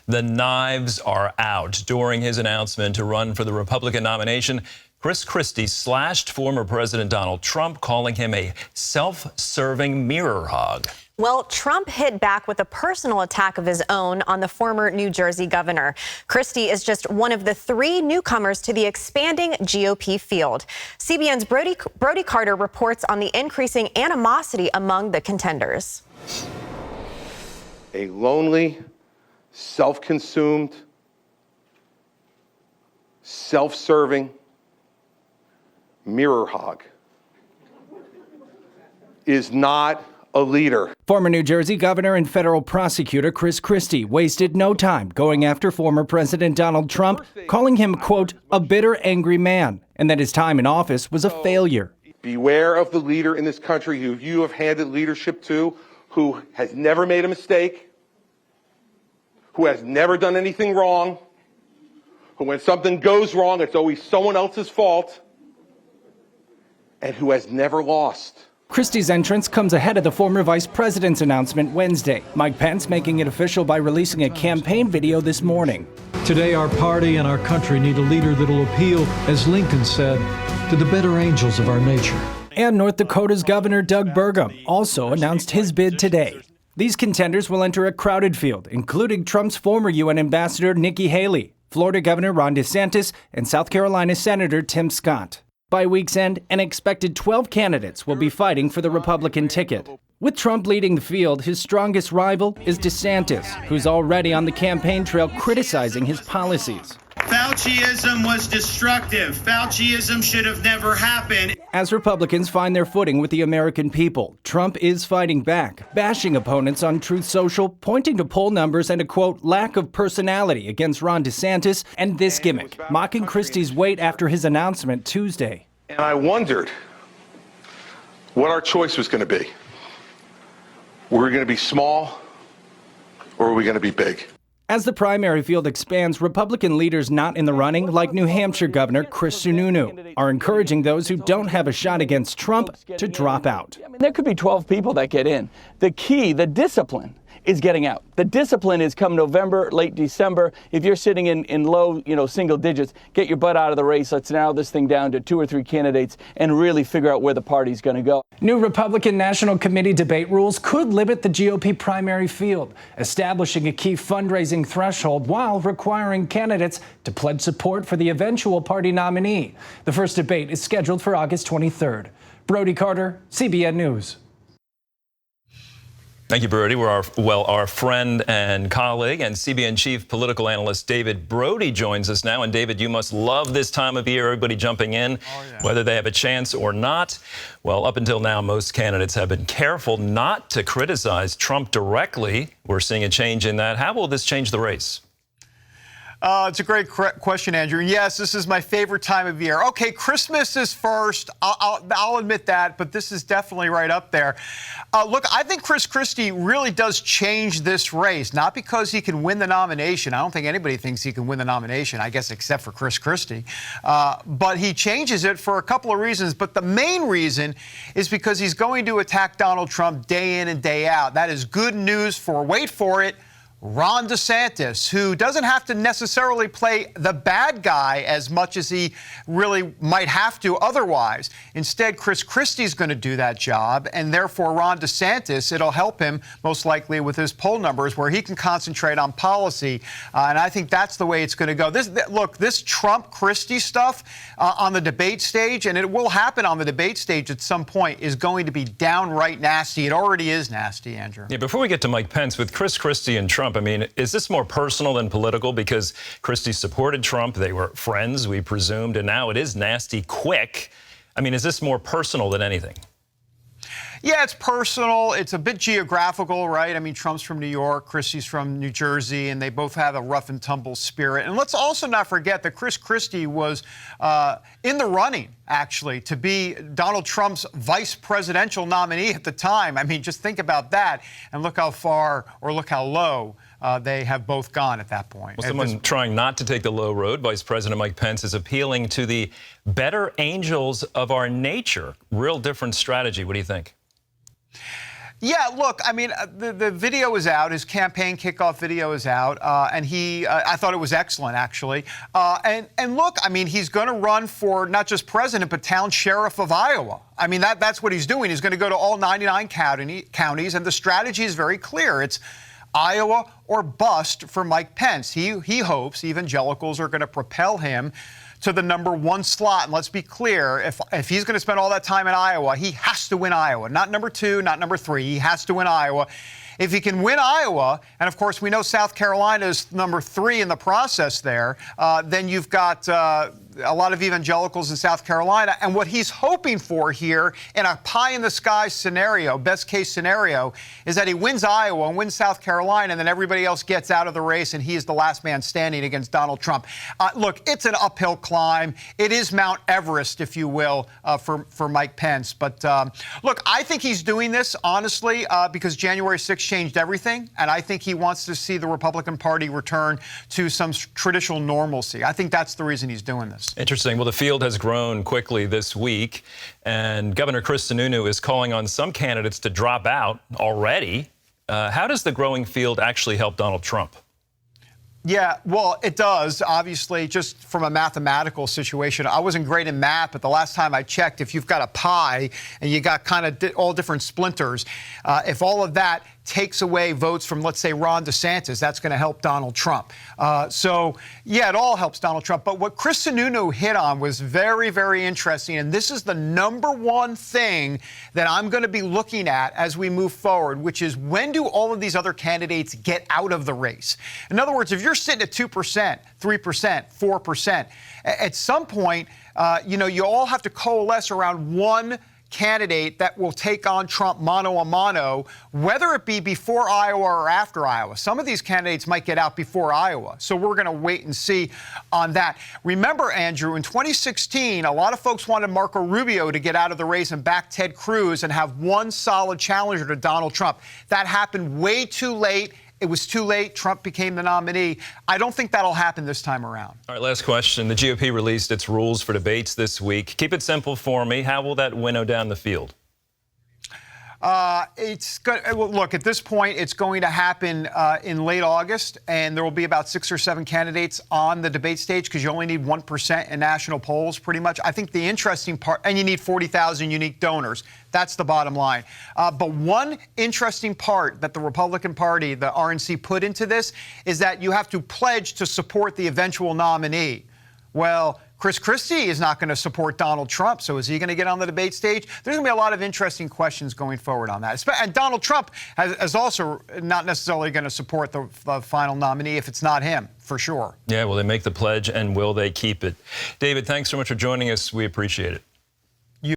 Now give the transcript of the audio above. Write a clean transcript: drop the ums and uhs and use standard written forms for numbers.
The knives are out. During his announcement to run for the Republican nomination, Christie slashed former President Donald Trump, calling him a self-serving mirror hog. Well, Trump hit back with a personal attack of his own on the former New Jersey governor. Christie is just one of the 3 newcomers to the expanding GOP field. CBN's Brody Carter reports on the increasing animosity among the contenders. A lonely, self-consumed, self-serving mirror hog is not a leader. Former New Jersey governor and federal prosecutor Christie wasted no time going after former President Donald Trump, calling him, quote, a bitter, angry man, and that his time in office was a failure. Beware of the leader in this country who you have handed leadership to, who has never made a mistake, who has never done anything wrong, who when something goes wrong, it's always someone else's fault, and who has never lost. Christie's entrance comes ahead of the former vice president's announcement Wednesday. Mike Pence making it official by releasing a campaign video this morning. Today, our party and our country need a leader that'll appeal, as Lincoln said, to the better angels of our nature. And North Dakota's Governor Doug Burgum also announced his bid today. These contenders will enter a crowded field, including Trump's former UN Ambassador Nikki Haley, Florida Governor Ron DeSantis, and South Carolina Senator Tim Scott. By week's end, an expected 12 candidates will be fighting for the Republican ticket. With Trump leading the field, his strongest rival is DeSantis, who's already on the campaign trail criticizing his policies. Fauciism was destructive. Fauciism should have never happened. As Republicans find their footing with the American people, Trump is fighting back, bashing opponents on Truth Social, pointing to poll numbers and a, quote, lack of personality against Ron DeSantis, and this gimmick, mocking Christie's weight after his announcement Tuesday. And I wondered what our choice was going to be. Were we going to be small, or were we going to be big? As the primary field expands, Republican leaders not in the running, like New Hampshire Governor Chris Sununu, are encouraging those who don't have a shot against Trump to drop out. I mean, there could be 12 people that get in. The key, the discipline, is getting out. The discipline is come November, late December. If you're sitting in low, single digits, get your butt out of the race. Let's narrow this thing down to 2 or 3 candidates and really figure out where the party's going to go. New Republican National Committee debate rules could limit the GOP primary field, establishing a key fundraising threshold while requiring candidates to pledge support for the eventual party nominee. The first debate is scheduled for August 23rd. Brody Carter, CBN News. Thank you, Brody. Our friend and colleague and CBN chief political analyst David Brody joins us now. And David, you must love this time of year, everybody jumping in, whether they have a chance or not. Well, up until now, most candidates have been careful not to criticize Trump directly. We're seeing a change in that. How will this change the race? It's a great question, Andrew. Yes, this is my favorite time of year. Okay, Christmas is first. I'll admit that, but this is definitely right up there. Look, I think Christie really does change this race, not because he can win the nomination. I don't think anybody thinks he can win the nomination, I guess, except for Christie. But he changes it for a couple of reasons. But the main reason is because he's going to attack Donald Trump day in and day out. That is good news for, wait for it, Ron DeSantis, who doesn't have to necessarily play the bad guy as much as he really might have to otherwise. Instead, Christie's going to do that job, and therefore Ron DeSantis, it'll help him most likely with his poll numbers where he can concentrate on policy, and I think that's the way it's going to go. This Trump-Christie stuff on the debate stage, and it will happen on the debate stage at some point, is going to be downright nasty. It already is nasty, Andrew. Yeah, before we get to Mike Pence, with Christie and Trump, I mean, is this more personal than political? Because Christie supported Trump, they were friends, we presumed, and now it is nasty quick. I mean, is this more personal than anything? Yeah, it's personal. It's a bit geographical, right? I mean, Trump's from New York, Christie's from New Jersey, and they both have a rough and tumble spirit. And let's also not forget that Christie was in the running, actually, to be Donald Trump's vice presidential nominee at the time. I mean, just think about that, and look how far or look how low they have both gone at that point. Well, someone trying not to take the low road, Vice President Mike Pence, is appealing to the better angels of our nature. Real different strategy. What do you think? Yeah, look, I mean, the video is out. His campaign kickoff video is out, and I thought it was excellent, actually. And look, I mean, he's going to run for not just president, but town sheriff of Iowa. I mean, that's what he's doing. He's going to go to all 99 counties, and the strategy is very clear. It's Iowa or bust for Mike Pence. He hopes evangelicals are going to propel him to the #1 slot. And let's be clear, if he's going to spend all that time in Iowa, he has to win Iowa. Not #2, not #3. He has to win Iowa. If he can win Iowa, and of course we know South Carolina is #3 in the process there, then you've got a lot of evangelicals in South Carolina. And what he's hoping for here in a pie-in-the-sky scenario, best-case scenario, is that he wins Iowa and wins South Carolina, and then everybody else gets out of the race, and he is the last man standing against Donald Trump. Look, it's an uphill climb. It is Mount Everest, if you will, for Mike Pence. But look, I think he's doing this, honestly, because January 6th changed everything, and I think he wants to see the Republican Party return to some traditional normalcy. I think that's the reason he's doing this. Interesting. Well, the field has grown quickly this week, and Governor Christie is calling on some candidates to drop out already. How does the growing field actually help Donald Trump? Yeah, well, it does, obviously, just from a mathematical situation. I wasn't great in math, but the last time I checked, if you've got a pie and you got kind of all different splinters, if all of that takes away votes from, let's say, Ron DeSantis, that's going to help Donald Trump. So, yeah, it all helps Donald Trump. But what Chris Sununu hit on was very, very interesting. And this is the #1 thing that I'm going to be looking at as we move forward, which is when do all of these other candidates get out of the race? In other words, if you're sitting at 2%, 3%, 4%, at some point, you all have to coalesce around one candidate that will take on Trump mano a mano, whether it be before Iowa or after Iowa. Some of these candidates might get out before Iowa, so we're going to wait and see on that. Remember, Andrew, in 2016, a lot of folks wanted Marco Rubio to get out of the race and back Ted Cruz and have one solid challenger to Donald Trump. That happened way too late. It was too late. Trump became the nominee. I don't think that'll happen this time around. All right, last question. The GOP released its rules for debates this week. Keep it simple for me. How will that winnow down the field? It's good. Well, look, at this point, it's going to happen in late August, and there will be about 6 or 7 candidates on the debate stage because you only need 1% in national polls, pretty much. I think the interesting part, and you need 40,000 unique donors. That's the bottom line. But one interesting part that the Republican Party, the RNC, put into this is that you have to pledge to support the eventual nominee. Well, Christie is not going to support Donald Trump, so is he going to get on the debate stage? There's going to be a lot of interesting questions going forward on that. And Donald Trump is also not necessarily going to support the final nominee if it's not him, for sure. Yeah, will they make the pledge, and will they keep it? David, thanks so much for joining us. We appreciate it.